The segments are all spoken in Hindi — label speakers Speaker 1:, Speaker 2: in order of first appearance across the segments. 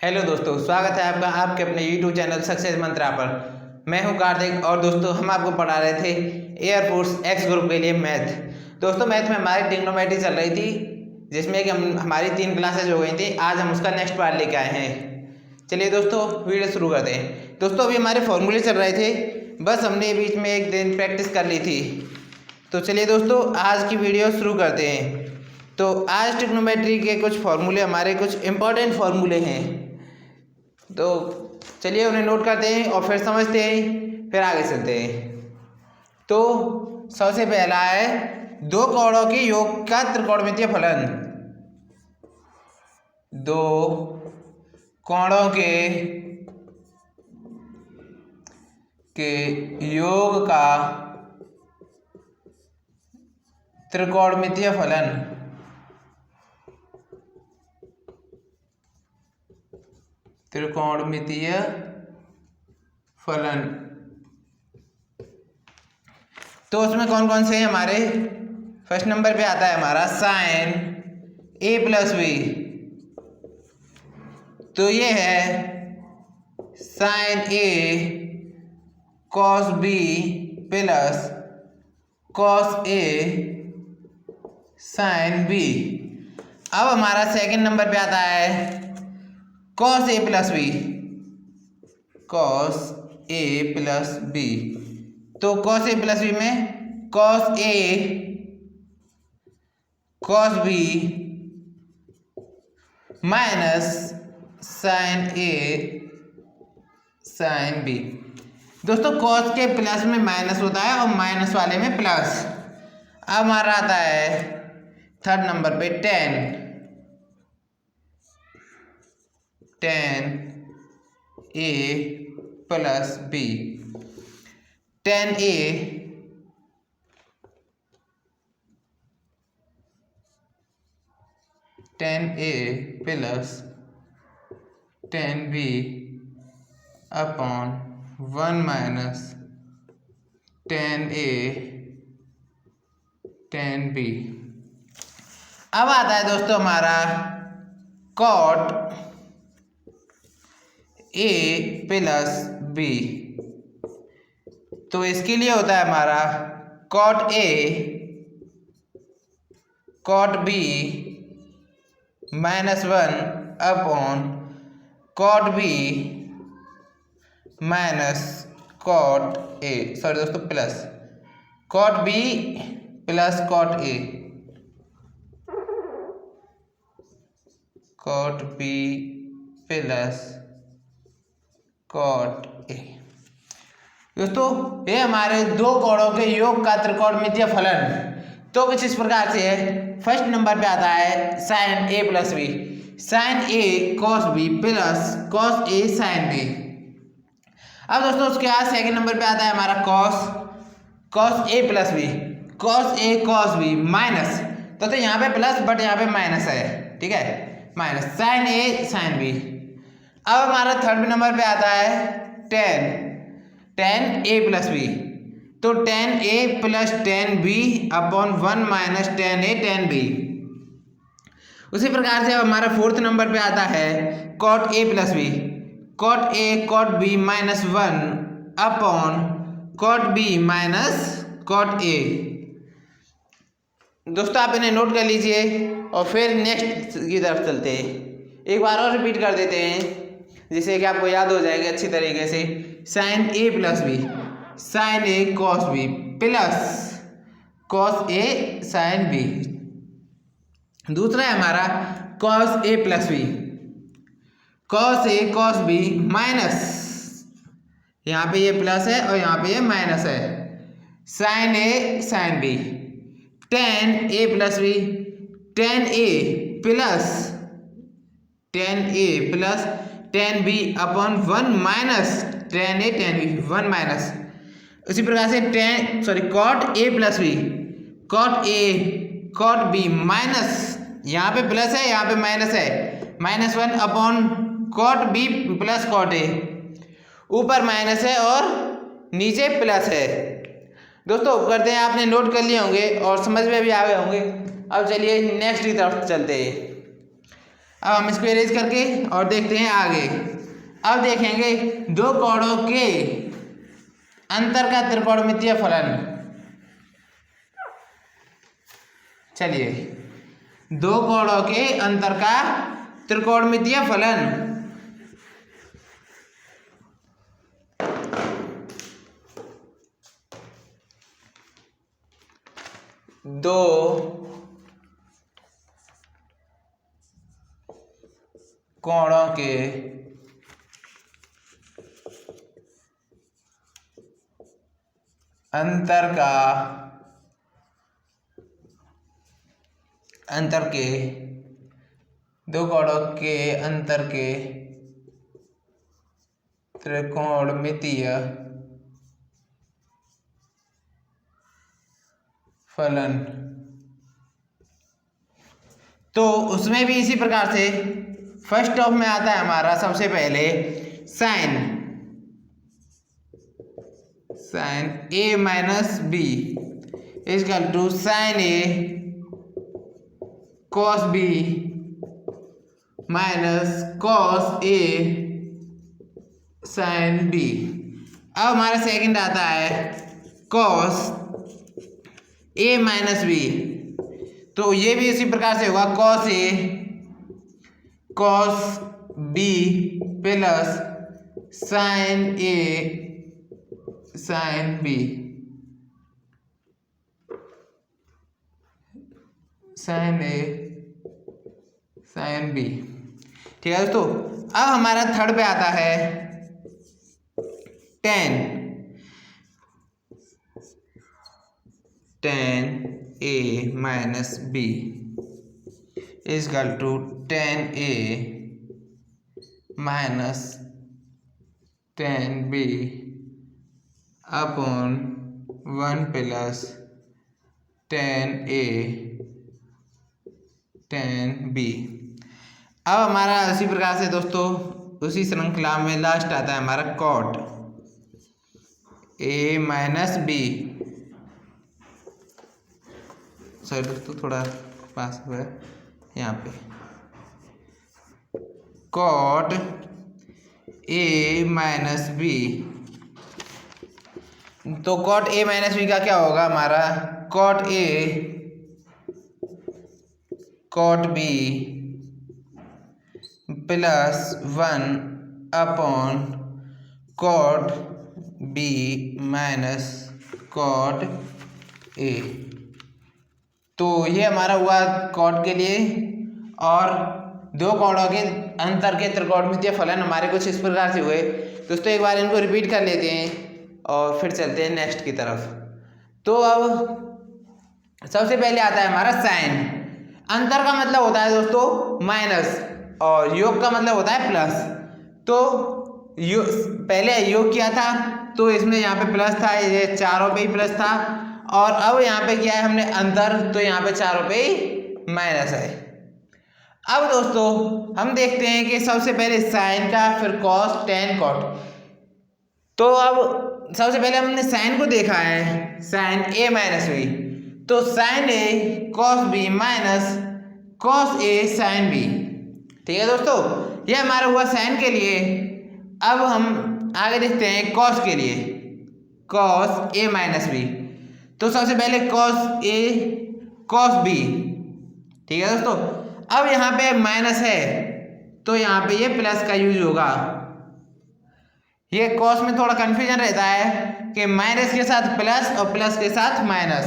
Speaker 1: हेलो दोस्तों, स्वागत है आपका आपके अपने यूट्यूब चैनल सक्सेस मंत्रा पर। मैं हूं कार्तिक और दोस्तों हम आपको पढ़ा रहे थे एयरफोर्स एक्स ग्रुप के लिए मैथ। दोस्तों मैथ में हमारी ट्रिग्नोमेट्री चल रही थी, जिसमें कि हमारी 3 क्लासेज हो गई थी। आज हम उसका नेक्स्ट पार्ट लेके आए हैं। चलिए दोस्तों वीडियो शुरू करते हैं। दोस्तों अभी हमारे फॉर्मूले चल रहे थे, बस हमने बीच में एक दिन प्रैक्टिस कर ली थी। तो चलिए दोस्तों आज की वीडियो शुरू करते हैं। तो आज ट्रिग्नोमेट्री के कुछ फार्मूले, हमारे कुछ इंपॉर्टेंट फार्मूले हैं, तो चलिए उन्हें नोट करते हैं और फिर समझते हैं, फिर आगे चलते हैं। तो सबसे पहला है दो कोणों के योग का त्रिकोणमितीय फलन। दो कोणों के योग का त्रिकोणमितीय फलन। त्रिकोणमितीय फलन तो उसमें कौन कौन से हैं हमारे। फर्स्ट नंबर पे आता है हमारा साइन ए प्लस बी। तो ये है sine A cos B plus cos A sine B. अब हमारा सेकंड नंबर पे आता है cos A plus B. Cos A plus B, तो कॉस ए प्लस बी में cos A cos B minus sine A sine B. दोस्तों कॉस के प्लस में माइनस होता है और माइनस वाले में प्लस। अब हमारा आता है थर्ड नंबर पे tan A plus B. Tan A plus tan B upon 1 minus tan A tan B. अब आता है दोस्तों हमारा कॉट ए प्लस बी। तो इसके लिए होता है हमारा cot A cot B -1 upon cot B minus cot A, sorry दोस्तों plus cot B plus cot A. Cot B plus cot A. दोस्तों ये हमारे दो कोणों के योग का त्रिकोणमितीय फलन तो कुछ इस प्रकार से है। फर्स्ट नंबर पे आता है sine A plus B. Sine A cos B plus cos A sine B. अब दोस्तों उसके बाद सेकंड नंबर पे आता है हमारा cos A plus B. Cos A cos B minus, तो यहाँ पे प्लस बट यहाँ पे माइनस है, ठीक है, minus sine A sine B. अब हमारा थर्ड नंबर पे आता है टेन ए प्लस बी। तो tan A plus tan B upon 1 minus tan A tan B. उसी प्रकार से अब हमारा फोर्थ नंबर पे आता है cot A plus B. Cot A cot B -1 upon cot B minus cot A. दोस्तों आप इन्हें नोट कर लीजिए और फिर नेक्स्ट की तरफ चलते हैं। एक बार और रिपीट कर देते हैं जिससे कि आपको याद हो जाएगा अच्छी तरीके से। Sign A plus B, sine A cos B plus cos A sine B. दूसरा है हमारा cos A plus B. Cos A cos B minus, यहाँ पे ये प्लस है और यहाँ पे ये माइनस है, sine A sine B. Tan A plus B, tan A plus tan B upon 1 minus tan A tan B 1 minus. उसी प्रकार से cot A plus B, cot A cot B minus, यहाँ पे प्लस है यहाँ पे माइनस है, -1 upon cot B plus cot A. ऊपर माइनस है और नीचे प्लस है। दोस्तों करते हैं, आपने नोट कर लिए होंगे और समझ में भी आ गए होंगे। अब चलिए नेक्स्ट की तरफ चलते हैं। अब हम इसको इरेज करके और देखते हैं आगे। अब देखेंगे दो कोणों के अंतर का त्रिकोणमितीय फलन। चलिए, दो कोणों के अंतर का त्रिकोणमितीय फलन। दो कोणों के अंतर के दो कोणों के अंतर के त्रिकोणमितीय फलन। तो उसमें भी इसी प्रकार से फर्स्ट ऑफ में आता है हमारा सबसे पहले sine A minus B equal to sine A cos B minus cos A sine B. अब हमारा सेकंड आता है कॉस ए माइनस बी, तो ये भी इसी प्रकार से होगा cos A cos B plus sine A sine B sine A sine B. ठीक है दोस्तों, अब हमारा थर्ड पे आता है tan A minus B equal to tan A minus tan B upon 1 plus tan A tan B. अब हमारा उसी प्रकार से दोस्तों उसी श्रृंखला में लास्ट आता है हमारा cot A minus B. Sorry दोस्तों, थोड़ा पास हुआ है यहाँ पे। कॉट ए माइनस बी, तो कॉट ए माइनस बी का क्या होगा हमारा cot A cot B plus 1 upon cot B minus cot A. तो ये हमारा हुआ कॉट के लिए, और दो कोणों के अंतर के त्रिकोणमितीय फलन हमारे कुछ इस प्रकार से हुए। दोस्तों एक बार इनको रिपीट कर लेते हैं और फिर चलते हैं नेक्स्ट की तरफ। तो अब सबसे पहले आता है हमारा साइन। अंतर का मतलब होता है दोस्तों माइनस और योग का मतलब होता है प्लस। तो पहले योग किया था तो इसमें यहाँ पे प्लस था, ये चारों पे ही प्लस था, और अब यहाँ पे किया है हमने अंतर, तो यहाँ पे चारों पे ही माइनस है। अब दोस्तों हम देखते हैं कि सबसे पहले साइन का, फिर कॉस टेन कॉट। तो अब सबसे पहले हमने साइन को देखा है, साइन ए माइनस बी, तो sine A cos B minus cos A sine B. ठीक है दोस्तों, यह हमारा हुआ साइन के लिए। अब हम आगे देखते हैं कॉस के लिए, कॉस ए माइनस बी। तो सबसे पहले कॉस ए कॉस बी। ठीक है दोस्तों, अब यहाँ पे माइनस है तो यहाँ पे ये प्लस का यूज होगा। ये कॉस में थोड़ा कन्फ्यूजन रहता है कि माइनस के साथ प्लस और प्लस के साथ माइनस।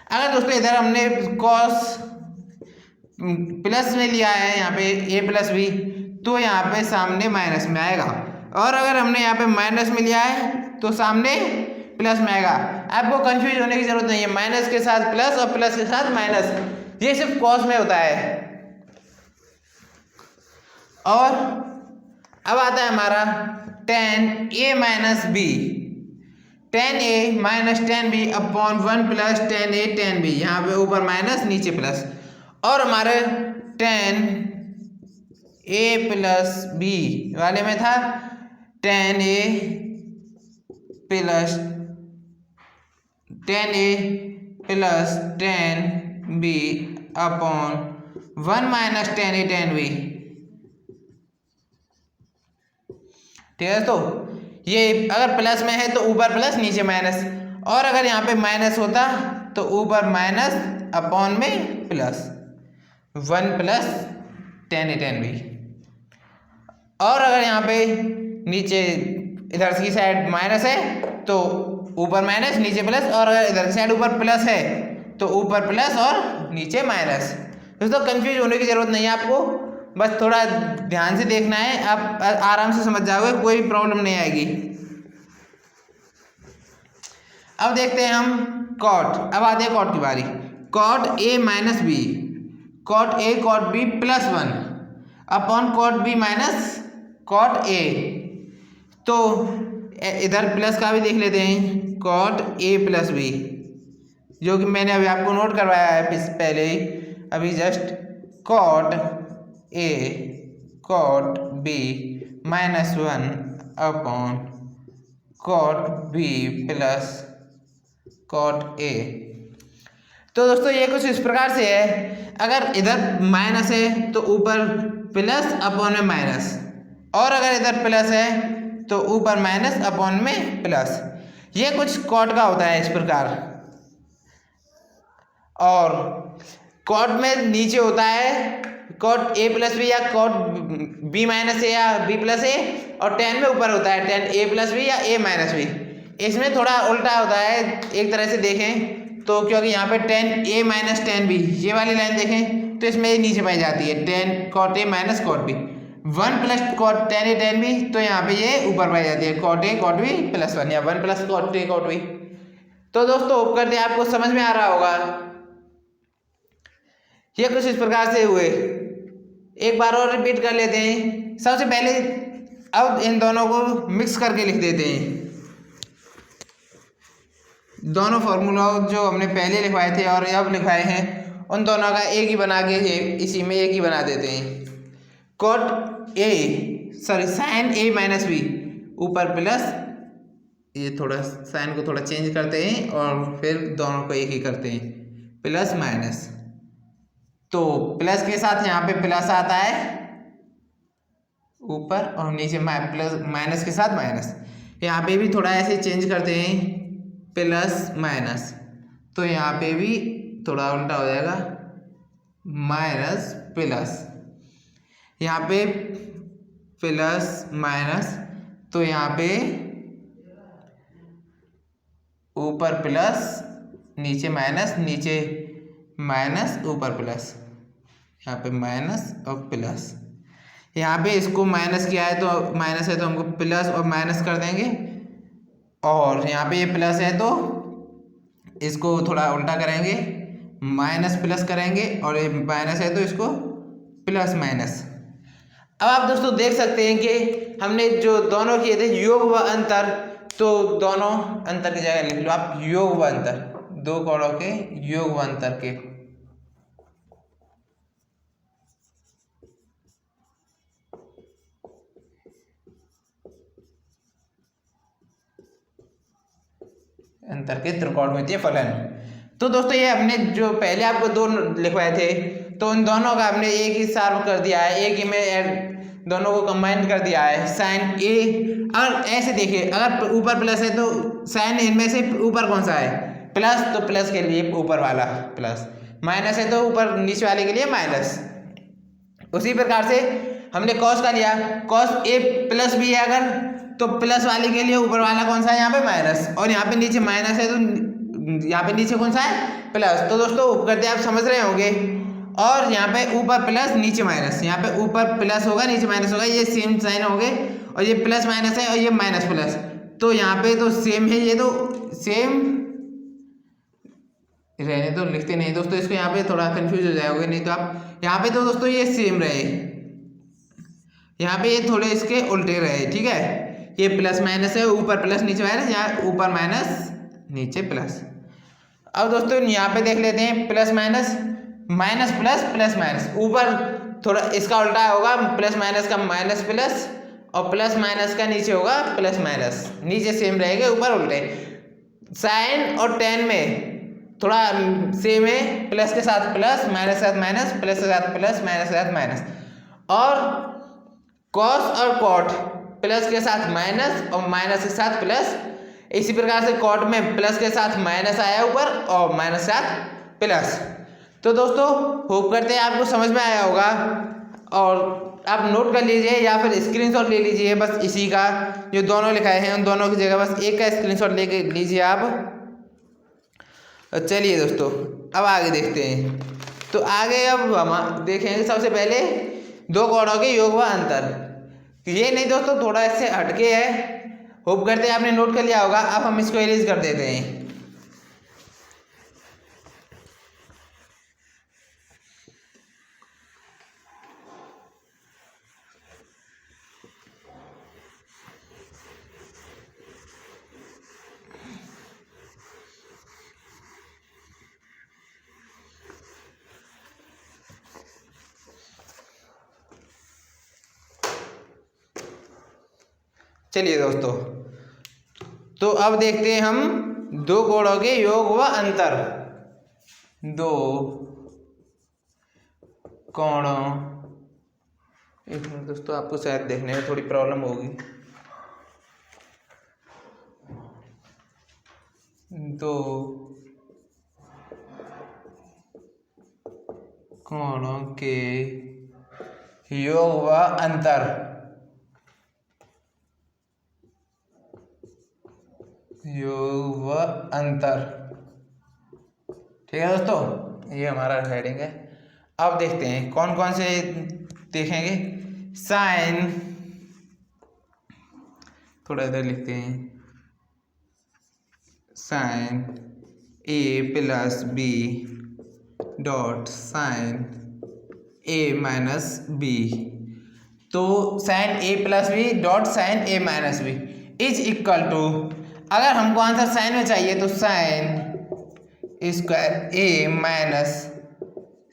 Speaker 1: अगर दोस्तों इधर हमने कॉस प्लस में लिया है यहाँ पे ए प्लस बी, तो यहाँ पे सामने माइनस में आएगा, और अगर हमने यहाँ पे माइनस में लिया है तो सामने प्लस में आएगा। आपको कंफ्यूज होने की जरूरत नहीं है, माइनस के साथ प्लस और प्लस के साथ माइनस, ये सिर्फ कॉस में होता है। और अब आता है हमारा tan A minus B, tan A minus tan B upon 1 plus tan A tan B. यहाँ पे ऊपर माइनस नीचे प्लस, और हमारे टेन ए प्लस बी वाले में था tan A plus tan B upon 1 minus tan A tan B. ठीक है तो ये अगर प्लस में है तो ऊपर प्लस नीचे माइनस, और अगर यहाँ पे माइनस होता तो ऊपर माइनस अपॉन में plus 1 plus tan A tan B. और अगर यहाँ पे नीचे इधर की साइड माइनस है तो ऊपर माइनस नीचे प्लस, और अगर इधर की साइड ऊपर प्लस है तो ऊपर प्लस और नीचे माइनस। दोस्तों कंफ्यूज होने की जरूरत नहीं है आपको, बस थोड़ा ध्यान से देखना है, आप आराम से समझ जाओगे, कोई प्रॉब्लम नहीं आएगी। अब देखते हैं हम कॉट। अब आते हैं कॉट की बारी। Cot A minus B, cot A cot B plus 1 upon cot B minus cot A. तो इधर प्लस का भी देख लेते हैं, कॉट ए प्लस बी, जो कि मैंने अभी आपको नोट करवाया है पहले ही अभी just, cot A cot B minus 1 upon cot B plus cot A. तो दोस्तों ये कुछ इस प्रकार से है, अगर इधर माइनस है तो ऊपर प्लस अपॉन में माइनस, और अगर इधर प्लस है तो ऊपर माइनस अपॉन में प्लस। ये कुछ कॉट का होता है इस प्रकार। और कॉट में नीचे होता है कॉट ए प्लस बी या कॉट बी माइनस ए या बी प्लस ए, और टेन में ऊपर होता है टेन ए प्लस बी या ए माइनस बी। इसमें थोड़ा उल्टा होता है एक तरह से देखें तो, क्योंकि यहाँ पे tan A minus tan B ये वाली लाइन देखें तो इसमें नीचे पाई जाती है tan cot A minus cot B, 1 plus cot tan A tan B, तो यहाँ पे ये ऊपर पाई जाती है cot A cot B plus 1 या 1 plus cot A cot B. तो दोस्तों होप करते हैं आपको समझ में आ रहा होगा। ये कुछ इस प्रकार से हुए, एक बार और रिपीट कर लेते हैं। सबसे पहले अब इन दोनों को मिक्स करके लिख देते हैं, दोनों फॉर्मूला जो हमने पहले लिखवाए थे और अब लिखवाए हैं उन दोनों का एक ही बना के इसी में एक ही बना देते हैं। Cot A sorry sine A minus B ऊपर प्लस, ये थोड़ा साइन को थोड़ा चेंज करते हैं और फिर दोनों को एक ही करते हैं, प्लस माइनस। तो प्लस के साथ यहाँ पे प्लस आता है ऊपर और नीचे प्लस, माइनस के साथ माइनस। यहाँ पे भी थोड़ा ऐसे चेंज करते हैं प्लस माइनस, तो यहाँ पे भी थोड़ा उल्टा हो जाएगा माइनस प्लस, यहाँ पे प्लस माइनस, तो यहाँ पे ऊपर प्लस नीचे माइनस, नीचे माइनस ऊपर प्लस, यहाँ पे माइनस और प्लस। यहाँ पे इसको माइनस किया है तो माइनस है तो हमको प्लस और माइनस कर देंगे, और यहाँ पे ये प्लस है तो इसको थोड़ा उल्टा करेंगे माइनस प्लस करेंगे, और ये माइनस है तो इसको प्लस माइनस। अब आप दोस्तों देख सकते हैं कि हमने जो दोनों किए थे योग व अंतर, तो दोनों अंतर की जगह लिख लो आप योग व अंतर, दो कोणों के योग व अंतर के। अंतर के त्रिकोणमितीय फलन। तो दोस्तों ये हमने जो पहले आपको दो लिखवाए थे तो उन दोनों का हमने एक ही सॉल्व कर दिया है, एक ही में दोनों को कंबाइन कर दिया है। साइन ए, अगर ऐसे देखिए अगर ऊपर प्लस है तो साइन इनमें से ऊपर कौन सा है प्लस, तो प्लस के लिए ऊपर वाला प्लस, माइनस है तो ऊपर नीचे वाले के लिए माइनस। उसी प्रकार से हमने कॉस का लिया, कॉस ए प्लस बी है अगर तो प्लस वाले के लिए ऊपर वाला कौन सा है यहाँ पे माइनस, और यहाँ पे नीचे माइनस है तो यहाँ पे नीचे कौन सा है प्लस। तो दोस्तों उपकरते आप समझ रहे होंगे। और यहाँ पे ऊपर प्लस नीचे माइनस, यहाँ पे ऊपर प्लस होगा नीचे माइनस होगा, ये सेम साइन हो गए, और ये प्लस माइनस है और ये माइनस प्लस, तो यहाँ पे तो सेम है, ये तो सेम रहने तो लिखते नहीं दोस्तों इसको, यहाँ पे थोड़ा कंफ्यूज हो जाओगे, नहीं तो आप यहाँ पे तो दोस्तों ये सेम रहे, यहाँ पे ये थोड़े इसके उल्टे रहे, ठीक है। ये प्लस माइनस है, ऊपर प्लस नीचे माइनस, यहाँ ऊपर माइनस नीचे प्लस। अब दोस्तों यहाँ पे देख लेते हैं plus minus, minus plus plus minus, ऊपर थोड़ा इसका उल्टा होगा, प्लस माइनस का माइनस प्लस, और प्लस माइनस का नीचे होगा प्लस माइनस, नीचे सेम रहेगा ऊपर उल्टे। साइन और टेन में थोड़ा सेम है, प्लस के साथ प्लस, माइनस के साथ माइनस, प्लस के साथ प्लस, माइनस के साथ माइनस। और कॉस और कॉट प्लस के साथ माइनस और माइनस के साथ प्लस। इसी प्रकार से कॉट में प्लस के साथ माइनस आया ऊपर और माइनस के साथ प्लस। तो दोस्तों होप करते हैं आपको समझ में आया होगा, और आप नोट कर लीजिए या फिर स्क्रीनशॉट ले लीजिए बस इसी का, जो दोनों लिखाए हैं उन दोनों की जगह बस एक का स्क्रीनशॉट लेके लीजिए आप। चलिए दोस्तों अब आगे देखते हैं। तो आगे अब हम देखेंगे सबसे पहले दो कोणों के योग व अंतर। ये नहीं दोस्तों, थोड़ा इससे हटके है, होप करते हैं आपने नोट कर लिया होगा। अब हम इसको इरेज कर देते हैं। चलिए दोस्तों, तो अब देखते हैं हम दो कोणों के योग व अंतर। दो कोणों, एक मिनट दोस्तों, आपको शायद देखने में थोड़ी प्रॉब्लम होगी। दो कोणों के योग व अंतर। योग व अंतर, ठीक है दोस्तों, ये हमारा हेडिंग है। अब देखते हैं कौन कौन से देखेंगे। साइन, थोड़ा इधर लिखते हैं, sine A plus B dot sine A minus B. तो sine A plus B dot sine A minus B is equal to, अगर हमको आंसर साइन में चाहिए तो sine square A minus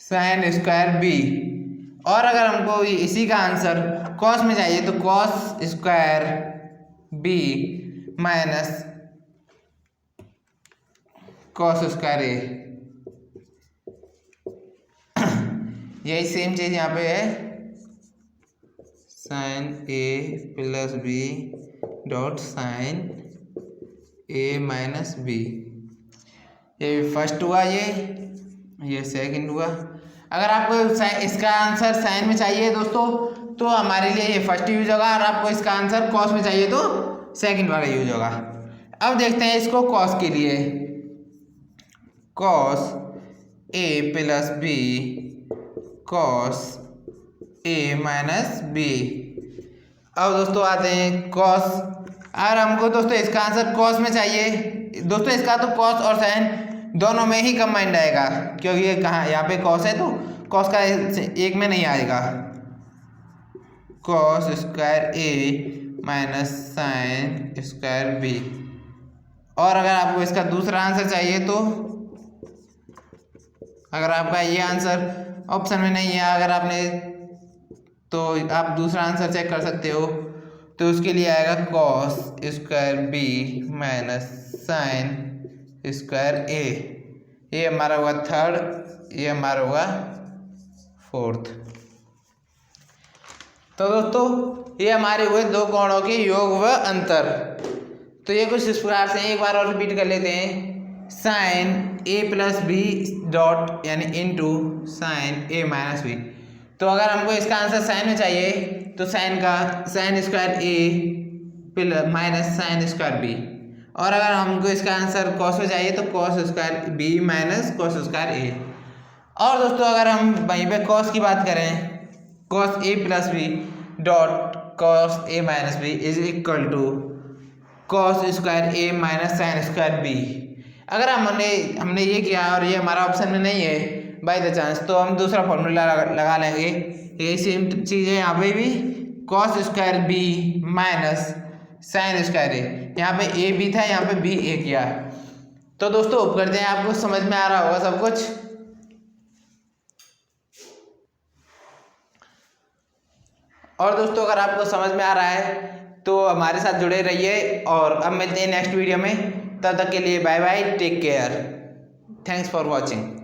Speaker 1: sine square B, और अगर हमको इसी का आंसर कॉस में चाहिए तो cos square B minus cos square A. यही सेम चीज यहाँ पे है, sine A plus B dot sine A minus B. ये फर्स्ट हुआ, ये सेकंड हुआ। अगर आपको इसका आंसर साइन में चाहिए दोस्तों तो हमारे लिए ये फर्स्ट यूज होगा, और आपको इसका आंसर कॉस में चाहिए तो सेकंड वाला यूज होगा। अब देखते हैं इसको कॉस के लिए, cos A plus B cos A minus B. अब दोस्तों आते हैं कॉस। अगर हमको दोस्तों इसका आंसर कॉस में चाहिए दोस्तों, इसका तो कॉस और साइन दोनों में ही कंबाइंड आएगा, क्योंकि ये कहाँ यहाँ पे कॉस है तो कॉस का एक में नहीं आएगा। Cos square A minus sine square B. और अगर आपको इसका दूसरा आंसर चाहिए तो, अगर आपका ये आंसर ऑप्शन में नहीं है, अगर आपने, तो आप दूसरा आंसर चेक कर सकते हो। तो उसके लिए आएगा cos square B minus sine square A. ये हमारा हुआ थर्ड, ये हमारा हुआ फोर्थ। तो दोस्तों ये हमारे हुए दो कोणों के योग व अंतर। तो ये कुछ इस प्रकार से, एक बार और रिपीट कर लेते हैं। Sine A plus B dot यानी into sine A minus B. तो अगर हमको इसका आंसर साइन में चाहिए तो साइन का sine square A plus minus sine square B, और अगर हमको इसका आंसर कॉस में चाहिए तो cos square B minus cos square A. और दोस्तों अगर हम वहीं पे कॉस की बात करें, cos A plus B dot cos A minus B is equal to cos square A minus sine square B. अगर हमने ये किया और ये हमारा ऑप्शन में नहीं है बाय द चांस, तो हम दूसरा फॉर्मूला लगा लेंगे। यही सेम चीज़ है यहाँ पे भी, cos square B minus sine square A. यहाँ पे ए बी था, यहाँ पे बी ए किया। तो दोस्तों होप करते हैं आपको समझ में आ रहा होगा सब कुछ। और दोस्तों अगर आपको समझ में आ रहा है तो हमारे साथ जुड़े रहिए, और अब मिलते हैं नेक्स्ट वीडियो में। तब तक के लिए bye bye, take care. Thanks for watching.